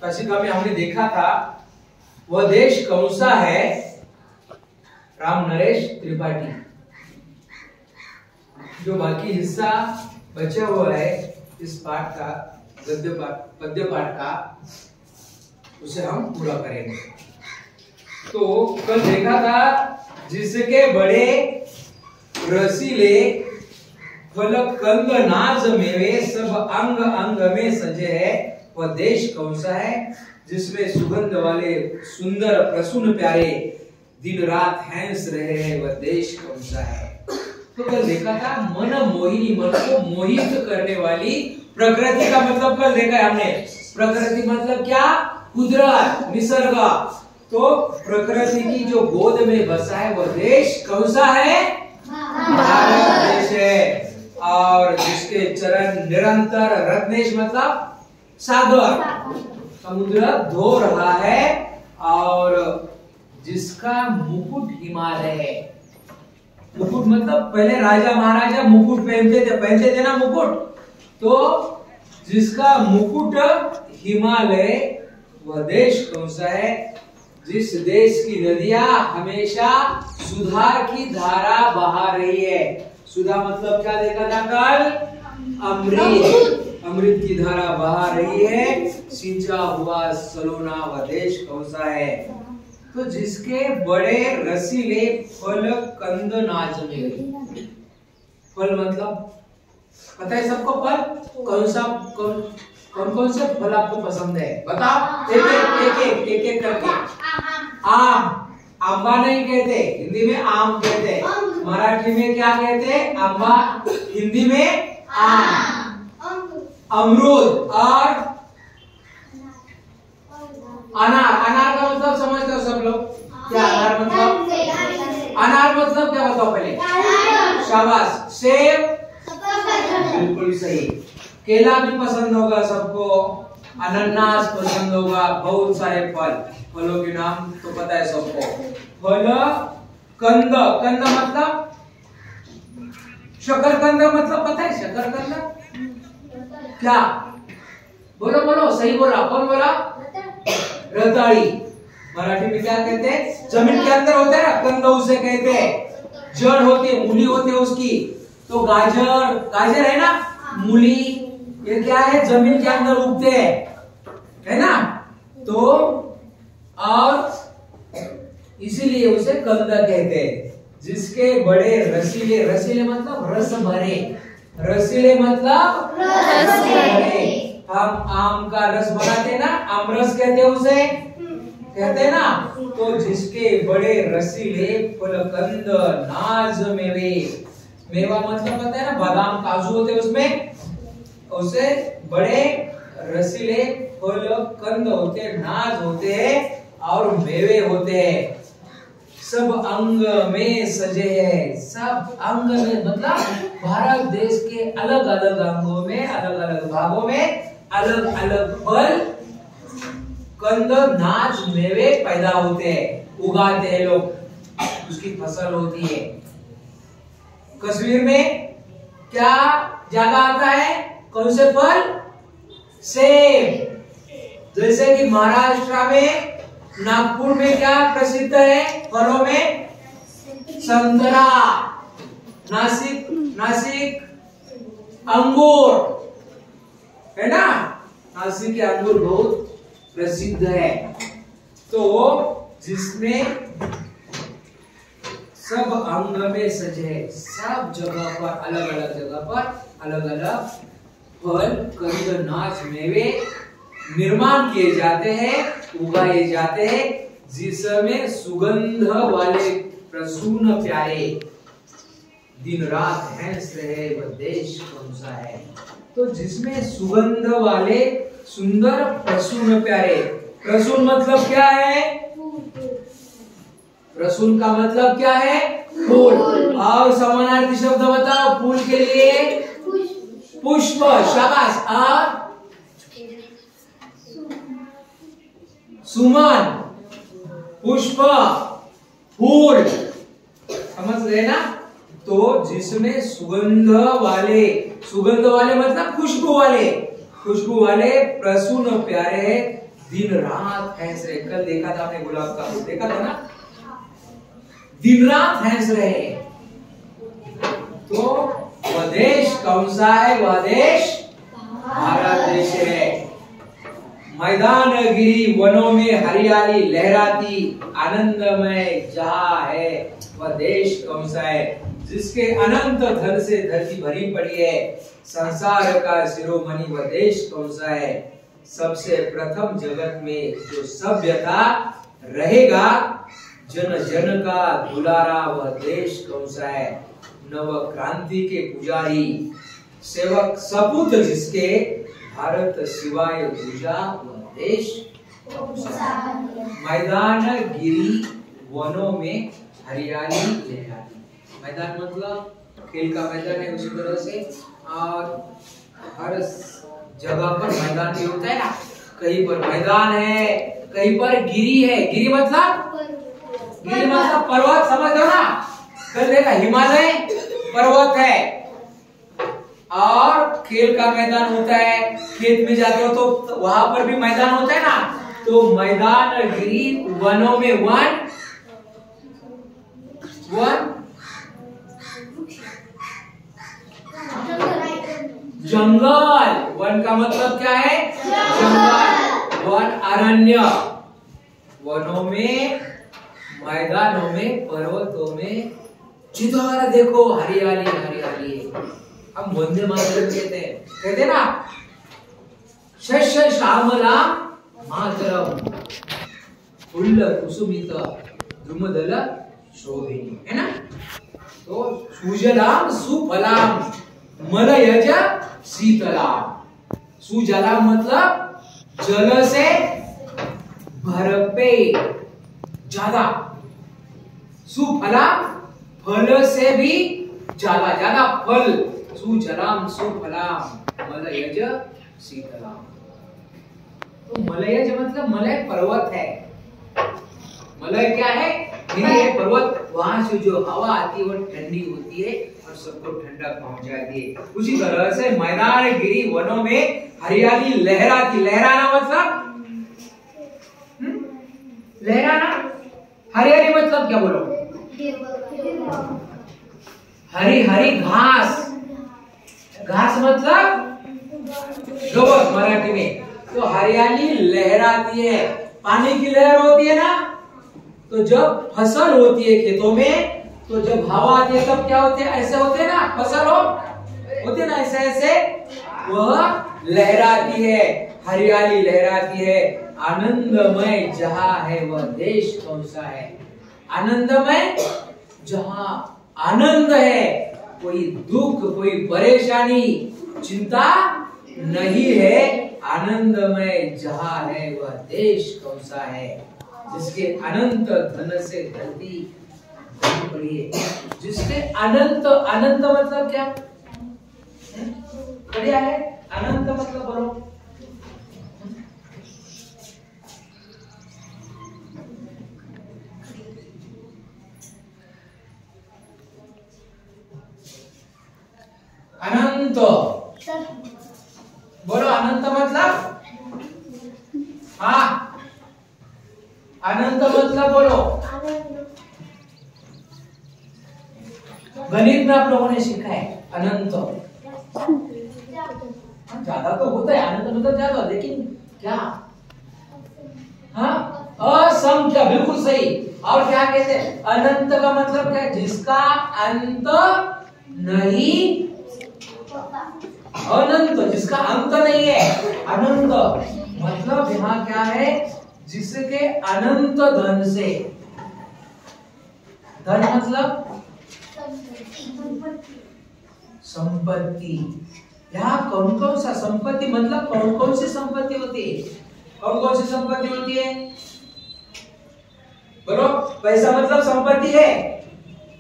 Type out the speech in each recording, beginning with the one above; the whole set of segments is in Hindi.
पत्रिका में हमने देखा था वह देश कौन सा है? राम नरेश त्रिपाठी। जो बाकी हिस्सा बचा हुआ है इस पाठ का, गद्य पाठ, पद्य पाठ का, उसे हम पूरा करेंगे। तो कल देखा था जिसके बड़े रसीले फल कंद नाज मेवे सब अंग अंग में सजे है वह देश कौन सा है? जिसमें सुगंध वाले सुंदर प्रसून प्यारे दिन रात हंस रहे हैं वह देश कौन सा है? तो कल देखा था मन मोहिनी, मन को मोहित करने वाली प्रकृति का मतलब कल देखा है हमने। प्रकृति मतलब क्या? कुदरत, निसर्ग। तो प्रकृति की जो गोद में बसा है वह देश कौन सा है? भारत देश है। और जिसके चरण निरंतर, रत्नेश मतलब सागर, समुद्र धो रहा है, और जिसका मुकुट हिमालय है। मुकुट मतलब पहले राजा महाराजा मुकुट पहनते थे ना मुकुट। तो जिसका मुकुट हिमालय वह देश कौन सा है? जिस देश की नदियां हमेशा सुधा की धारा बहा रही है। सुधा मतलब क्या देखा था कल? अमृत, अमृत की धारा बहा रही है, सिंचा हुआ सलोना वह देश कौन सा है? तो जिसके बड़े रसीले फल कंद नाज मेवे। फल मतलब पता है सबको? फल कौन सा, कौन कौन से फल आपको पसंद है? बताओ एक एक करके। आम, आंबा नहीं कहते, हिंदी में आम कहते। मराठी में क्या कहते? आंबा, हिंदी में आम। अमरूद और अनार। अनार का मतलब समझते हो सब लोग? क्या अनार मतलब? अनार मतलब क्या बताओ पहले? शाबाश। सेब, बिल्कुल सही। केला भी पसंद होगा सबको, अनानास पसंद होगा, बहुत सारे फल, फलों के नाम तो पता है सबको। फल कंद, कंद मतलब शकरकंद मतलब पता है? शकरकंद क्या? बोलो बोलो, सही बोला, कौन बोला? रताड़ी। मराठी में क्या कहते हैं? जमीन के अंदर होते हैं ना, कंद उसे कहते हैं। जड़ होती है, मूली होती है उसकी। तो गाजर, गाजर है ना, मूली, ये क्या है? जमीन के अंदर उगते हैं, है ना? तो और इसीलिए उसे कंद कहते हैं। जिसके बड़े रसीले, रसीले मतलब रस भरे, रसीले मतलब रस भरे। हम आम का रस बनाते ना, आमरस कहते हैं उसे, कहते हैं ना। तो जिसके बड़े रसीले फलकंद नाज मेवे, मेवा मतलब पता है ना, बादाम काजू होते हैं उसमें, उसे बड़े रसीले फलकंद होते हैं, नाज होते हैं और मेवे होते हैं। सब अंग में सजे है, सब अंग में मतलब भारत देश के अलग अलग अंगों में, अलग अलग भागों में अलग अलग फल कंद नाच मेवे पैदा होते हैं, उगाते हैं लोग, उसकी फसल होती है। कश्मीर में क्या ज्यादा आता है? कौन से फल? सेब। जैसे कि महाराष्ट्र में, नागपुर में क्या प्रसिद्ध है फलों में? संतरा। नासिक अंगूर, है ना? नासिक के अंगूर बहुत प्रसिद्ध है। तो जिसमें सब अंग में सजे, सब जगह पर, अलग अलग जगह पर अलग अलग फल कंद नाच मेवे निर्माण किए जाते हैं, उगाए जाते हैं, जिसमें सुगंध वाले प्रसून प्यारे दिन रात हंस रहे वह देश कौन सा है? तो जिसमें सुगंध वाले सुंदर प्रसून प्यारे। प्रसून मतलब क्या है? प्रसून का मतलब क्या है? फूल। और समानार्थी शब्द बताओ फूल के लिए? पुष्प। शाबाश। और सुमन, पुष्प, फूल, समझ रहे ना? तो जिसमें सुगंध वाले, सुगंध वाले मतलब खुशबू वाले, खुशबू वाले प्रसून प्यारे दिन रात हंस रहे। कल देखा था आपने गुलाब का फूल, देखा था ना, दिन रात हंस रहे। तो वह देश कौन सा है? वह देश भारत देश है। मैदान गिरी वनों में हरियाली लहराती आनंदमय जहां है, वह देश कौन सा है? जिसके अनंत धन से धरती भरी पड़ी है, संसार का शिरोमणि वह देश कौन सा है? सबसे प्रथम जगत में जो सभ्यता रहेगा, जन जन का दुलारा वह देश कौन सा है? नव क्रांति के पुजारी सेवक सपूत जिसके, भारत सिवाय दूजा वह देश कौन सा है? मैदान गिरी वनों में हरियाली लहराती। मैदान मतलब खेल का मैदान है, उसी तरह से और हर जगह पर मैदान भी होता है ना, कहीं पर मैदान है, कहीं पर गिरी है। गिरी मतलब पर्वत, समझ लो ना। कल देखा हिमालय पर्वत है, और खेल का मैदान होता है, खेत में जाते हो तो वहां पर भी मैदान होता है ना। तो मैदान गिरी वनों में वन जंगल। वन का मतलब क्या है? जंगल। वन अरण्य। वनों में, मैदानों में, पर्वतों में जिधर देखो हरियाली हरियाली। हम वंदे मातरम कहते ना, शस्य श्यामला मातरम फुल्ल कुसुमित द्रुमदल शोभिनी, है ना। तो सुजलाम सुफलाम मलयज शीतलाम। सुजलाम मतलब जल से भरपे ज्यादा, सुफलाम फल से भी ज्यादा ज्यादा फल। सुजलाम सुफलाम मलयज शीतलाम। तो मलयज मतलब मलय पर्वत है। मलय क्या है? गिरी है, पर्वत। वहां से जो हवा आती है वो ठंडी होती है और सबको ठंडक पहुंचाती है। उसी तरह से मैदान गिरी वनों में हरियाली लहराती। लहराना मतलब लहराना। हरियाली मतलब क्या बोलो? हरी हरी घास। घास मतलब गवत मराठी में। तो हरियाली लहराती है। पानी की लहर होती है ना, तो जब फसल होती है खेतों में, तो जब हवा आती है तब क्या होते हैं? ऐसे होते हैं ना, फसल होते ना, ऐसे ऐसे वह लहराती है, हरियाली लहराती है। आनंदमय जहां है वह देश कौन सा है? आनंदमय जहां आनंद है, कोई दुख कोई परेशानी चिंता नहीं है। आनंदमय जहां है वह देश कौन सा है? जिसके अनंत धन से धरती भरी पड़ी है। जिसके अनंत, अनंत मतलब क्या? बढ़िया है। अनंत मतलब बोलो। अनंत बोलो। अनंत मतलब, हाँ, अनंत मतलब बोलो। गणित में आप लोगों ने सीखा है अनंत। ज्यादा तो होता है, अनंत मतलब ज्यादा, लेकिन क्या? हाँ, असंख्य, बिल्कुल सही। और क्या कहते हैं? अनंत का मतलब क्या? जिसका अंत नहीं। अनंत जिसका अंत नहीं है। अनंत मतलब यहाँ क्या है? जिसके अनंत धन से। धन मतलब संपत्ति। यहाँ कौन कौन सा संपत्ति मतलब कौन कौन सी संपत्ति होती है? कौन कौन सी संपत्ति होती है? बोलो। पैसा मतलब संपत्ति है।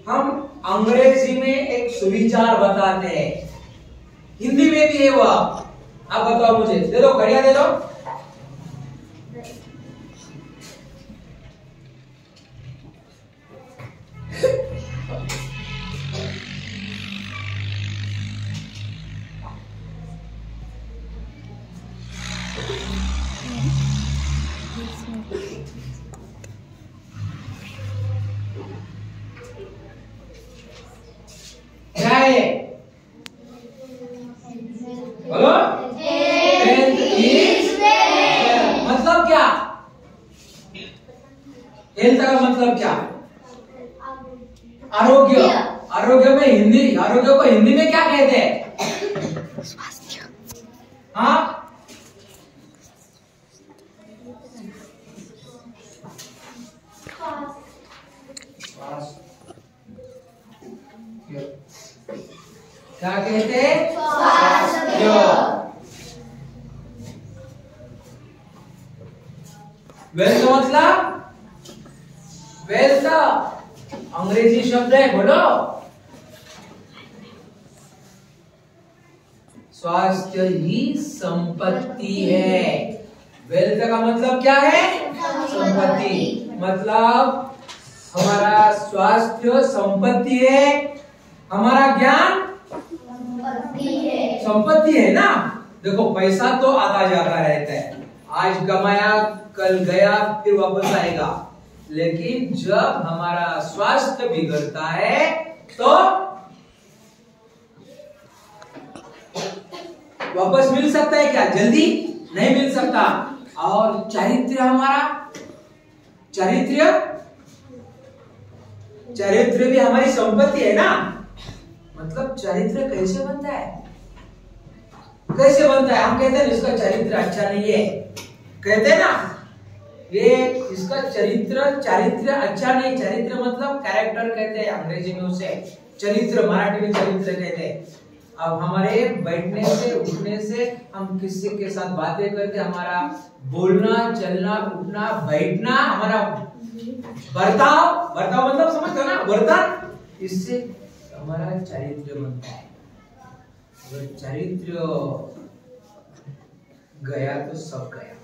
हम अंग्रेजी में एक सुविचार बताते हैं, हिंदी में भी है वह। आप बताओ मुझे, दे दो, घड़ियां दे दो। हेल्थ का मतलब क्या? आरोग्य। आरोग्य को हिंदी में क्या कहते हैं? स्वास्थ्य। हाँ, क्या कहते हैं? स्वास्थ्य। वेल्थ मतलब? वेल्थ अंग्रेजी शब्द है, बोलो। स्वास्थ्य ही संपत्ति है। वेल्थ का मतलब क्या है? संपत्ति। मतलब हमारा स्वास्थ्य संपत्ति है, हमारा ज्ञान संपत्ति है ना। देखो पैसा तो आता जाता रहता है, आज कमाया कल गया फिर वापस आएगा, लेकिन जब हमारा स्वास्थ्य बिगड़ता है तो वापस मिल सकता है क्या? जल्दी नहीं मिल सकता। और चारित्र्य, हमारा चारित्र्य भी हमारी संपत्ति है ना। मतलब चारित्र्य कैसे बनता है? कैसे बनता है? हम कहते हैं इसका चरित्र अच्छा नहीं है, कहते हैं ना, ये इसका चारित्र्य अच्छा नहीं। चरित्र मतलब कैरेक्टर कहते हैं अंग्रेजी में उसे, चरित्र मराठी में चरित्र कहते हैं। अब हमारे बैठने से उठने से, हम किसी के साथ बातें करके, हमारा बोलना चलना उठना बैठना, हमारा बर्ताव मतलब समझते हो ना, बर्तन, इससे हमारा चरित्र बनता है। अगर चरित्र गया तो सब गया,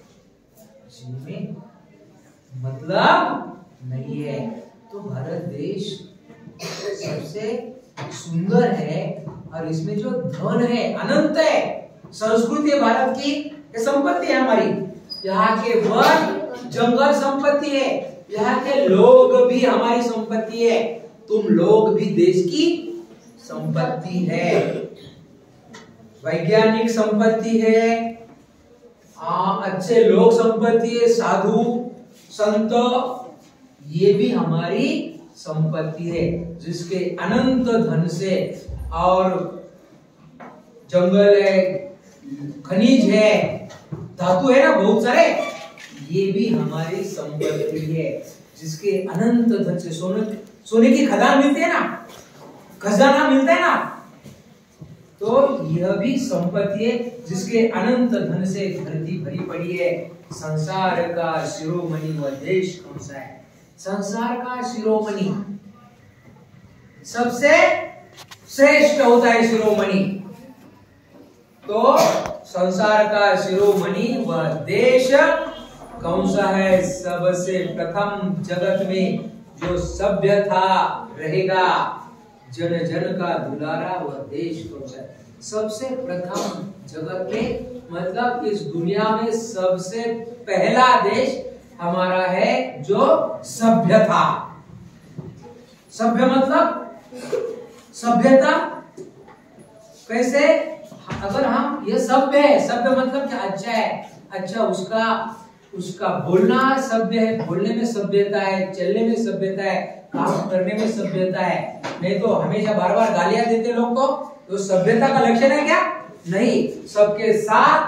जिनमें मतलब नहीं है। तो भारत देश सबसे सुंदर है और इसमें जो धन है अनंत है। संस्कृति है भारत की, ये संपत्ति है हमारी। यहाँ के वन जंगल संपत्ति है, यहाँ के लोग भी हमारी संपत्ति है। तुम लोग भी देश की संपत्ति है, वैज्ञानिक संपत्ति है, अच्छे लोग संपत्ति है, साधु संत, ये भी हमारी संपत्ति है। जिसके अनंत धन से, और जंगल है, खनिज है, धातु है ना बहुत सारे, ये भी हमारी संपत्ति है। जिसके अनंत धन से, सोने की खदान मिलती है ना, खजाना मिलता है ना, तो यह भी संपत्ति है। जिसके अनंत धन से धरती भरी पड़ी है। संसार का शिरोमणि वह देश कौन सा है? संसार का शिरोमणि सबसे श्रेष्ठ होता है शिरोमणि। तो संसार का शिरोमणि वह देश कौन सा है? सबसे प्रथम जगत में जो सभ्य था रहेगा, जन जन का दुलारा वह देश कौन सा है? सबसे प्रथम जगत में मतलब इस दुनिया में सबसे पहला देश हमारा है जो सभ्य था। सभ्य मतलब सभ्यता कैसे? अगर हम ये सभ्य है, सभ्य मतलब क्या? अच्छा है, अच्छा उसका बोलना सभ्य है, बोलने में सभ्यता है, चलने में सभ्यता है, काम करने में सभ्यता है। नहीं तो हमेशा बार बार गालियां देते लोग को, तो सभ्यता का लक्षण है क्या? नहीं। सबके साथ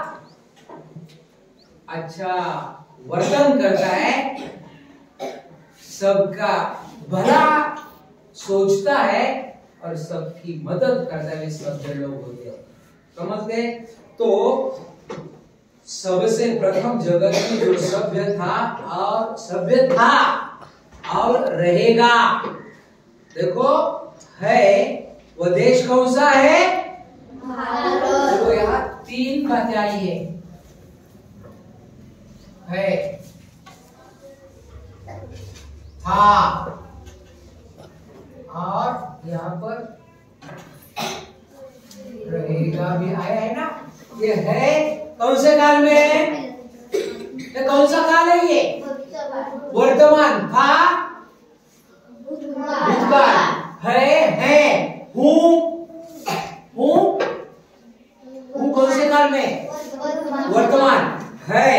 अच्छा वर्तन करता है, सबका भला सोचता है और सबकी मदद करता है, सभ्य लोग होते हैं। समझते? तो सबसे प्रथम जगत में जो सभ्य था और रहेगा, देखो है, वह देश कौन सा है? भारत। तो यहाँ तीन बातें आई है, था, और यहाँ पर रहेगा भी आया है ना। ये है कौन से काल में? ये कौन सा काल है? ये वर्तमान, था, भूतकाल, है, हूँ कौन से काल में? वर्तमान, है,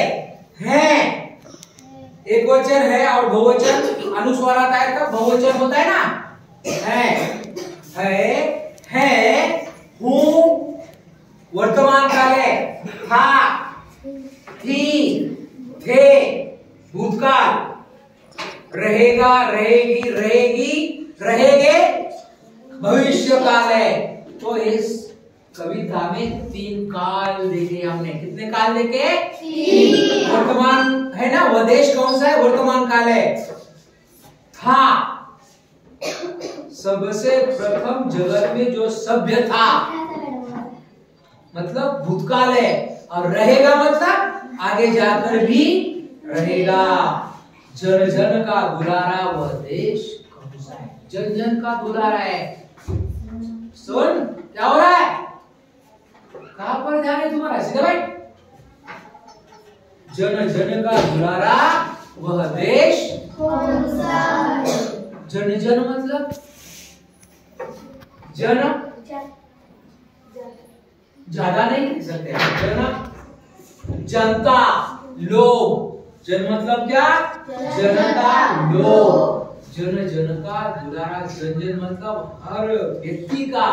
एक वचन है और बहुवचन अनुस्वार आता है तब बहुवचन होता है ना। है, हूँ, वर्तमान काल है, था, थी, थे, भूतकाल, रहेगा, रहेगी, रहेगी, रहेगे, भविष्य काल है। तो इस कविता में 3 काल देखे हमने। कितने काल देखे? 3। वर्तमान है ना, वह देश कौन सा है? वर्तमान काल है। था, सबसे प्रथम जगत में जो सभ्य था, मतलब भूतकाल है। और रहेगा मतलब आगे जाकर भी रहेगा। जन जन का दुलारा वह देश कौन सा है? जन जन का दुलारा है। सुन, क्या हो रहा है? कहां पर ध्यान है तुम्हारा? सीधा भाई। जन जन का दुलारा वह देश कौन सा है? जन जन मतलब जन ज्यादा नहीं कह सकते। जन जनता, लोग। जन मतलब क्या? जनता, लोग। जन जन का दुलारा, जन जन मतलब हर व्यक्ति का,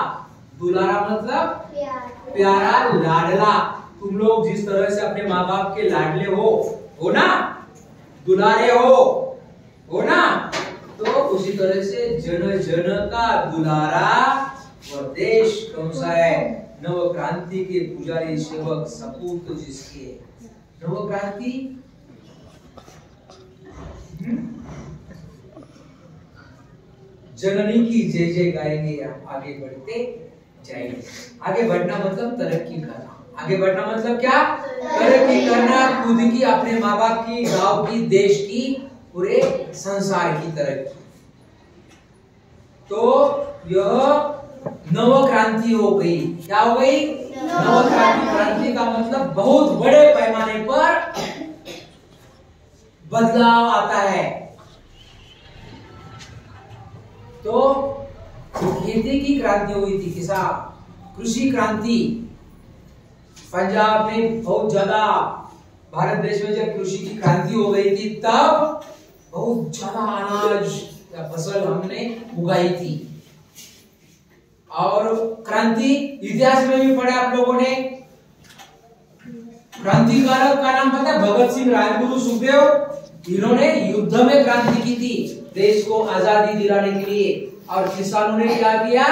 दुलारा मतलब प्यारा, लाडला। तुम लोग जिस तरह से अपने माँ बाप के लाडले हो ना, दुलारे हो ना, तो उसी तरह से जन जन का दुलारा वह देश कौन सा है? नव क्रांति के पुजारी सेवक सपूत जिसके। नव क्रांति जननी की जय जय गाएंगे, आगे बढ़ते जाएंगे। आगे बढ़ना मतलब तरक्की करना। आगे बढ़ना मतलब क्या? तरक्की करना, खुद की, अपने माँ बाप की, गांव की, देश की, पूरे संसार की तरक्की। तो यह नव क्रांति हो गई। क्या हो गई? नव क्रांति। क्रांति का मतलब बहुत बड़े पैमाने पर बदलाव आता है। तो खेती की क्रांति हुई थी, किसान, कृषि क्रांति। पंजाब में बहुत ज्यादा, भारत देश में जब कृषि की क्रांति हो गई थी तब बहुत ज्यादा अनाज या फसल हमने उगाई थी। और क्रांति इतिहास में भी पढ़ा आप लोगों ने। क्रांतिकारक का नाम पता है? भगत सिंह, राजगुरु, सुखदेव। इन्होंने युद्ध में क्रांति की थी देश को आजादी दिलाने के लिए। और किसानों ने क्या किया?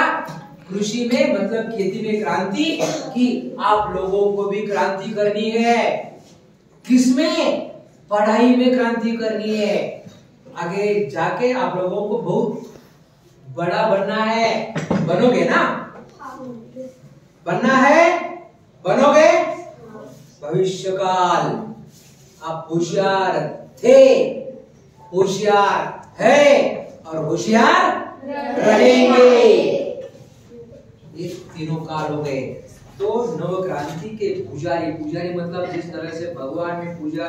कृषि में मतलब खेती में क्रांति की। आप लोगों को भी क्रांति करनी है। किसमें? पढ़ाई में क्रांति करनी है। आगे जाके आप लोगों को बहुत बड़ा बनना है। बनोगे ना? बनना है? बनोगे? भविष्य काल आप होशियार थे, होशियार है और होशियार रहेंगे। ये तीनों काल हो गए। तो नव क्रांति के पुजारी, पुजारी मतलब जिस तरह से भगवान की पूजा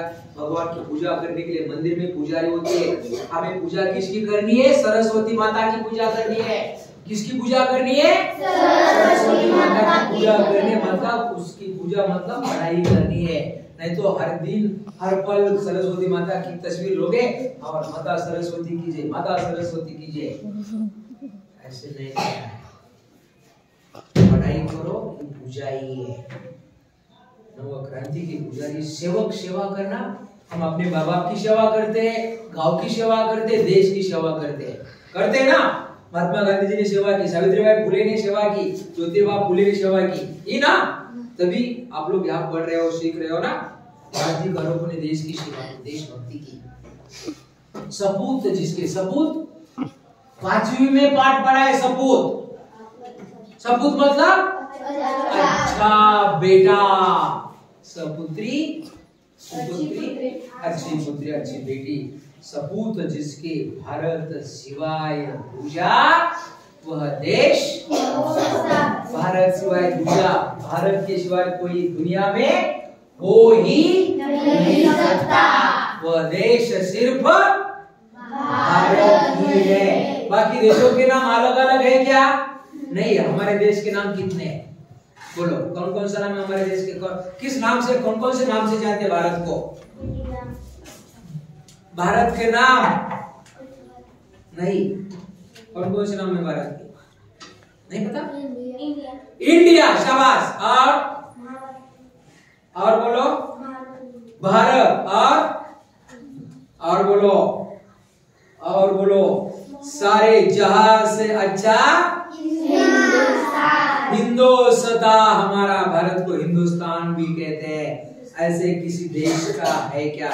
करने के लिए मंदिर में पुजारी होते हैं, हमें पूजा किसकी करनी है? सरस्वती माता की पूजा करनी है। किसकी पूजा करनी है? सरस्वती माता की पूजा करनी है। मतलब उसकी पूजा मतलब पढ़ाई करनी है। नहीं तो हर दिन हर पल सरस्वती माता की तस्वीर लोगे और माता सरस्वती कीजिए, माता सरस्वती कीजिए, ऐसे नहीं करना है। पढ़ाई करो, पूजा ही है। नव क्रांति की पुजारी सेवक, सेवा करना। हम अपने माँ बाप की सेवा करते हैं, गांव की सेवा करते हैं, देश की सेवा करते हैं ना। महात्मा गांधी जी ने सेवा की, सावित्रीबाई फुले ने सेवा की, ज्योतिबा फुले ने सेवा की, ये ना। तभी आप लोग यहाँ पढ़ रहे हो, सीख रहे हो ना। क्रांतिकारों ने देश की सेवा की, देशभक्ति की। सपूत जिसके, सपूत 5वीं में पाठ पढ़ा है। सपूत, सपूत मतलब अच्छा बेटा, सपुत्री, सुपुत्री, अच्छी पुत्री, अच्छी बेटी। सपूत जिसके भारत सिवाय दूजा वह देश, भारत सिवाय दूजा, भारत के सिवाय कोई दुनिया में हो ही नहीं सकता। वह देश सिर्फ भारत ही है। बाकी देशों के नाम अलग अलग है क्या? नहीं। हमारे देश के नाम कितने हैं? बोलो, कौन कौन सा नाम है हमारे देश के? किस नाम से, कौन कौन से नाम से जानते हैं भारत को? भारत के नाम नहीं, और कौन से नाम है भारत के? नहीं पता? इंडिया, शाबाश। और बोलो भारत, और बोलो सारे जहां से अच्छा हिंदुस्तान। हमारा भारत को हिंदुस्तान भी कहते हैं। ऐसे किसी देश का है क्या?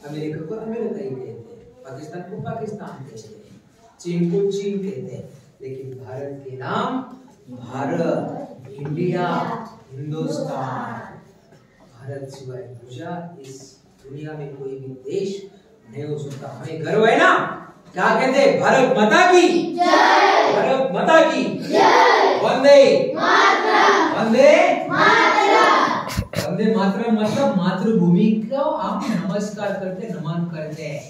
अमेरिका को अमेरिका ही कहते हैं, पाकिस्तान को पाकिस्तान कहते हैं, चीन को चीन कहते हैं, लेकिन भारत के नाम भारत, इंडिया, हिंदुस्तान। भारत सिवाय दूसरा इस दुनिया में कोई भी देश नहीं हो सकता। हमें गर्व है ना? क्या कहते हैं? भारत माता की जय, भारत माता की जय, वंदे मातरम, वंदे मातरम। वंदे मातरम मतलब मातृभूमि को हम नमस्कार करते, नमन करते हैं।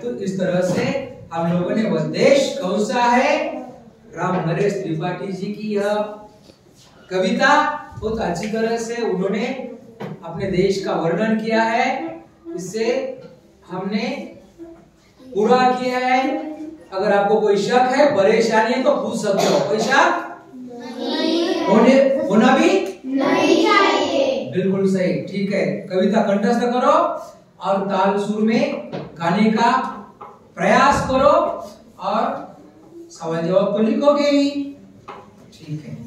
तो इस तरह से हम लोगों ने वह देश कौन सा है, राम नरेश त्रिपाठी जी की यह कविता बहुत अच्छी तरह से उन्होंने अपने देश का वर्णन किया है। इससे हमने पूरा किया है। अगर आपको कोई शक है, परेशानी है तो पूछ सकते हो। कोई शक होना भी नहीं चाहिए। बिल्कुल सही, ठीक है। कविता कंठस्थ करो और ताल सुर में गाने का प्रयास करो और सवाल जवाब तो लिखोगे ही, ठीक है।